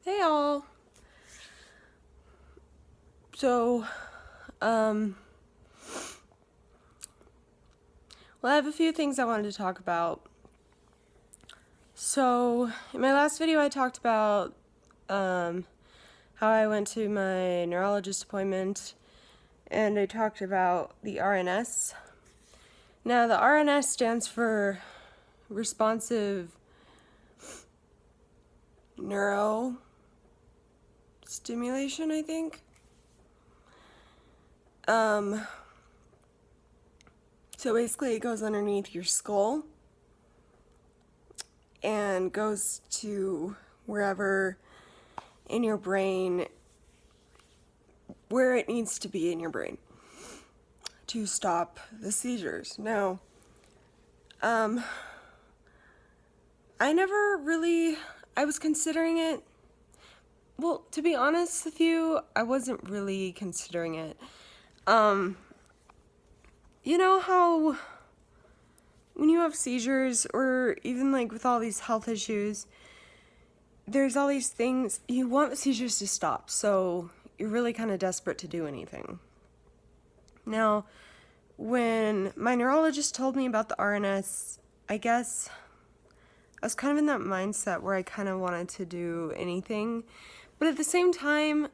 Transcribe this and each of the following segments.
Hey all. So, well, I have a few things I wanted to talk about. So, in my last video, I talked about how I went to my neurologist appointment, and I talked about the RNS. Now, the RNS stands for Responsive Neuro Stimulation, I think. So basically, it goes underneath your skull and goes to wherever in your brain, where it needs to be in your brain to stop the seizures. Now, I was considering it. Well, to be honest with you, I wasn't really considering it. You know how when you have seizures, or even like with all these health issues, there's all these things, you want the seizures to stop, so you're really kind of desperate to do anything. Now, when my neurologist told me about the RNS, I guess I was kind of in that mindset where I kind of wanted to do anything, but at the same time,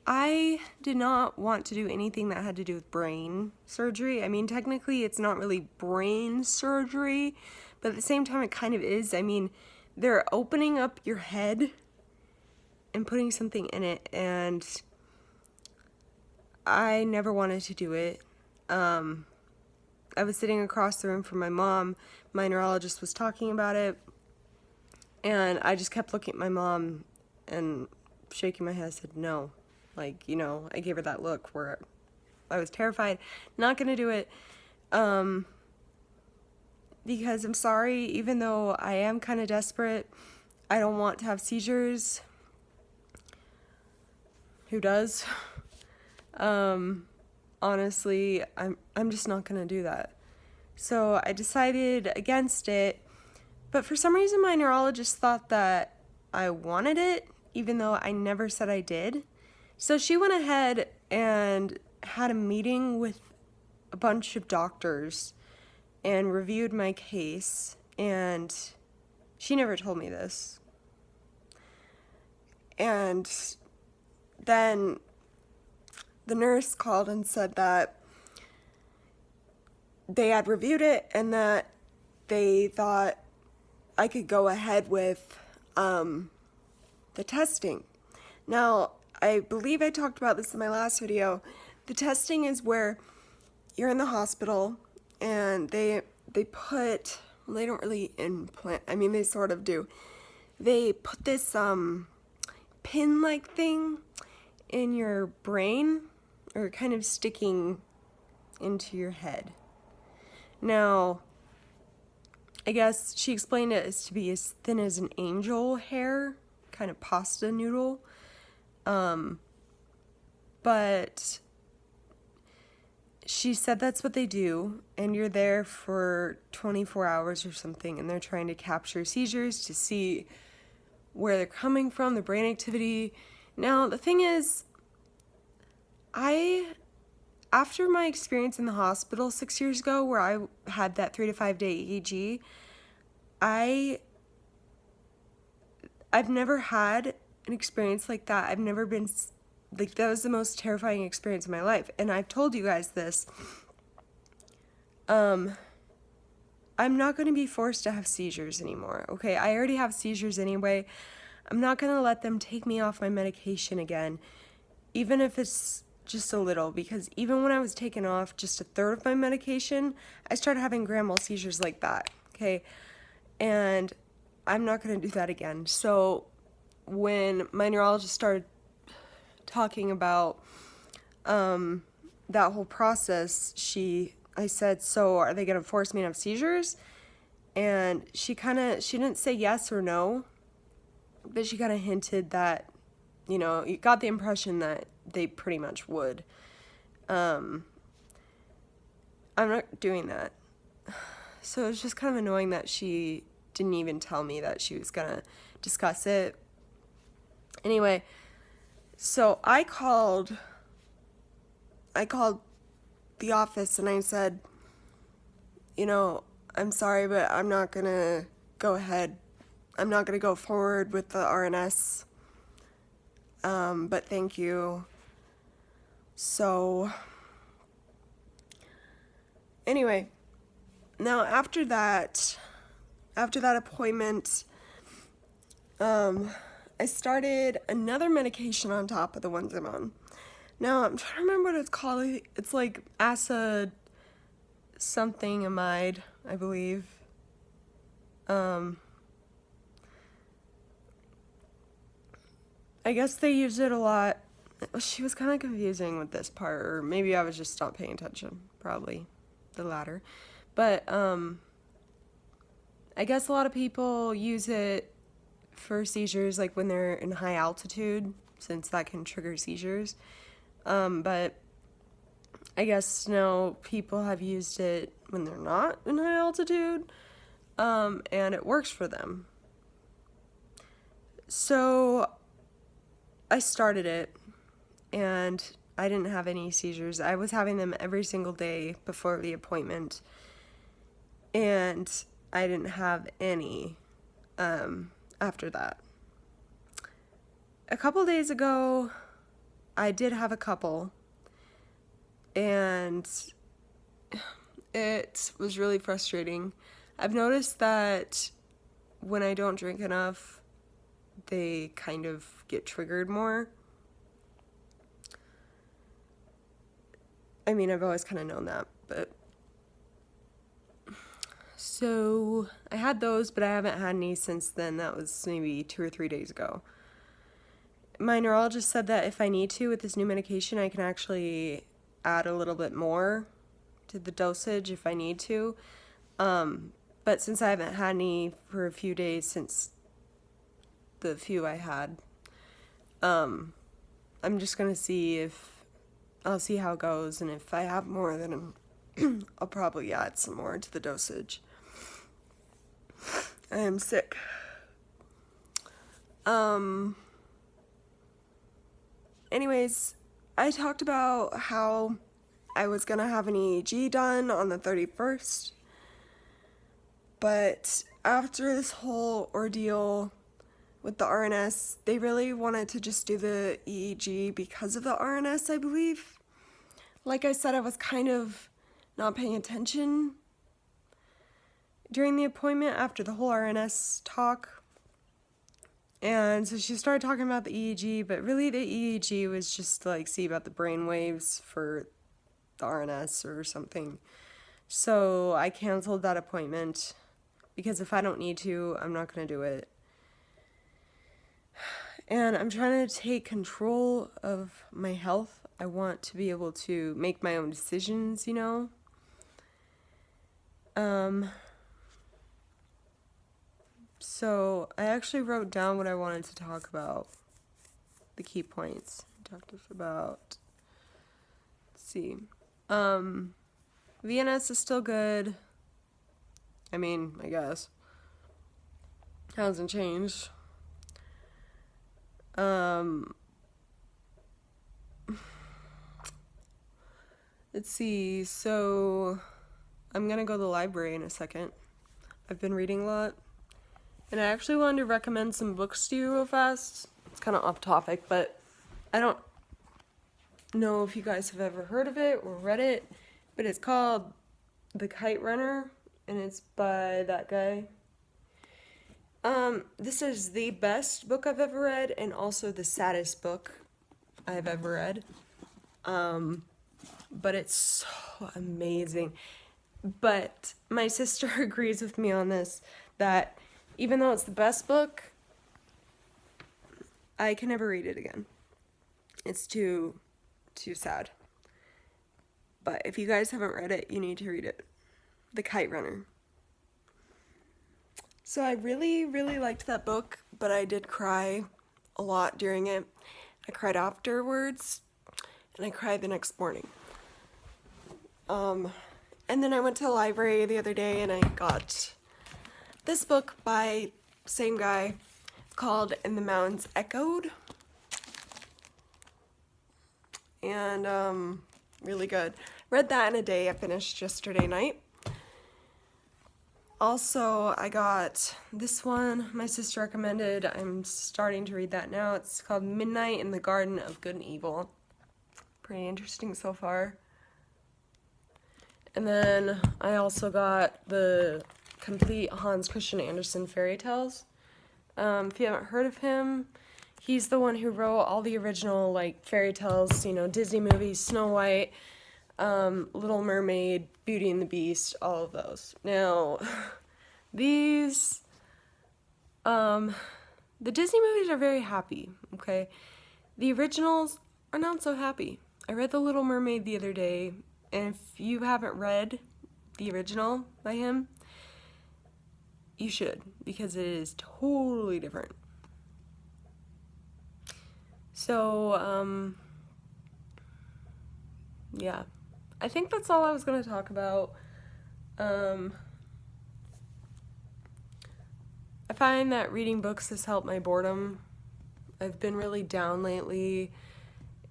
I did not want to do anything that had to do with brain surgery. I mean, technically it's not really brain surgery, but at the same time it kind of is. I mean, they're opening up your head and putting something in it, and I never wanted to do it. I was sitting across the room from my mom. My neurologist was talking about it, and I just kept looking at my mom and shaking my head. I said, no. Like, I gave her that look where I was terrified. Not gonna do it. Because I'm sorry, even though I am kind of desperate, I don't want to have seizures. Who does? Honestly, I'm just not gonna do that. So I decided against it, but for some reason my neurologist thought that I wanted it, even though I never said I did. So she went ahead and had a meeting with a bunch of doctors and reviewed my case, and she never told me this. And then the nurse called and said that they had reviewed it and that they thought I could go ahead with the testing. Now, I believe I talked about this in my last video. The testing is where you're in the hospital and they put, well, they don't really implant, I mean, they sort of do. They put this pin-like thing in your brain, or kind of sticking into your head. Now, I guess she explained it as to be as thin as an angel hair, kind of pasta noodle. But she said that's what they do, and you're there for 24 hours or something, and they're trying to capture seizures to see where they're coming from, the brain activity. Now, the thing is, after my experience in the hospital 6 years ago, where I had that 3 to 5 day EEG, I've never had an experience like that. I've never been, like, that was the most terrifying experience of my life. And I've told you guys this. I'm not going to be forced to have seizures anymore, okay? I already have seizures anyway. I'm not going to let them take me off my medication again, even if it's just a little, because even when I was taken off just a third of my medication, I started having grand mal seizures like that, okay? And I'm not going to do that again. So when my neurologist started talking about that whole process, I said, so are they going to force me to have seizures? And she didn't say yes or no, but she kind of hinted that, you got the impression that they pretty much would. I'm not doing that. So it was just kind of annoying that she didn't even tell me that she was going to discuss it Anyway, so I called the office and I said, I'm sorry, but I'm not going to go ahead. I'm not going to go forward with the RNS. But thank you. So, anyway, now after that appointment, I started another medication on top of the ones I'm on. Now, I'm trying to remember what it's called. It's like acid something amide, I believe. I guess they use it a lot. She was kind of confusing with this part, or maybe I was just not paying attention. Probably the latter. But I guess a lot of people use it for seizures, like when they're in high altitude, since that can trigger seizures. But I guess now people have used it when they're not in high altitude, and it works for them. So I started it, and I didn't have any seizures. I was having them every single day before the appointment, and I didn't have any after that. A couple days ago, I did have a couple, and it was really frustrating. I've noticed that when I don't drink enough, they kind of get triggered more. I mean, I've always kind of known that, but so I had those, but I haven't had any since then. That was maybe 2 or 3 days ago. My neurologist said that if I need to with this new medication, I can actually add a little bit more to the dosage if I need to. But since I haven't had any for a few days since the few I had, I'm just going to see I'll see how it goes, and if I have more, then I'll probably add some more to the dosage. I am sick. Anyways, I talked about how I was going to have an EEG done on the 31st, but after this whole ordeal with the RNS, they really wanted to just do the EEG because of the RNS, I believe. Like I said, I was kind of not paying attention during the appointment after the whole RNS talk. And so she started talking about the EEG, but really the EEG was just to see about the brain waves for the RNS or something. So I canceled that appointment because if I don't need to, I'm not going to do it. And I'm trying to take control of my health. I want to be able to make my own decisions, So I actually wrote down what I wanted to talk about, the key points. I talked about, let's see, VNS is still good. I mean, I guess. Hasn't changed. Let's see, so I'm gonna go to the library in a second. I've been reading a lot. And I actually wanted to recommend some books to you real fast. It's kind of off topic, but I don't know if you guys have ever heard of it or read it, but it's called The Kite Runner, and it's by that guy. This is the best book I've ever read, and also the saddest book I've ever read. But it's so amazing. But my sister agrees with me on this, that even though it's the best book, I can never read it again. It's too sad. But if you guys haven't read it, you need to read it. The Kite Runner. So I really, really liked that book, but I did cry a lot during it. I cried afterwards, and I cried the next morning. And then I went to the library the other day, and I got this book by same guy. It's called And the Mountains Echoed. and really good. Read that in a day. I finished yesterday night. Also, I got this one my sister recommended. I'm starting to read that now. It's called Midnight in the Garden of Good and Evil. Pretty interesting so far. And then I also got the complete Hans Christian Andersen fairy tales. If you haven't heard of him, he's the one who wrote all the original like fairy tales, you know, Disney movies, Snow White, Little Mermaid, Beauty and the Beast, all of those. Now, these, the Disney movies are very happy, okay? The originals are not so happy. I read The Little Mermaid the other day, and if you haven't read the original by him, you should, because it is totally different. So, yeah. I think that's all I was going to talk about. I find that reading books has helped my boredom. I've been really down lately,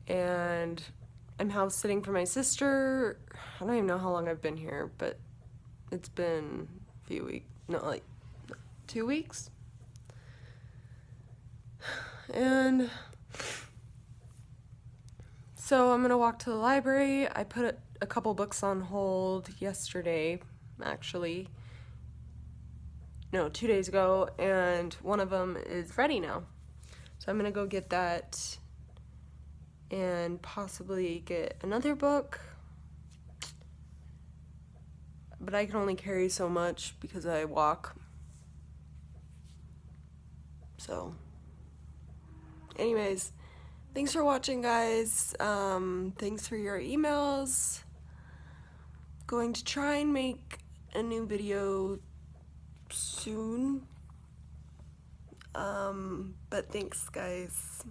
and I'm house sitting for my sister. I don't even know how long I've been here, but it's been a few weeks. No, like 2 weeks. And so I'm gonna walk to the library. I put a couple books on hold yesterday, actually. No, 2 days ago, and one of them is ready now. So I'm gonna go get that and possibly get another book. But I can only carry so much because I walk. So, anyways, thanks for watching, guys. Thanks for your emails. Going to try and make a new video soon. But thanks, guys.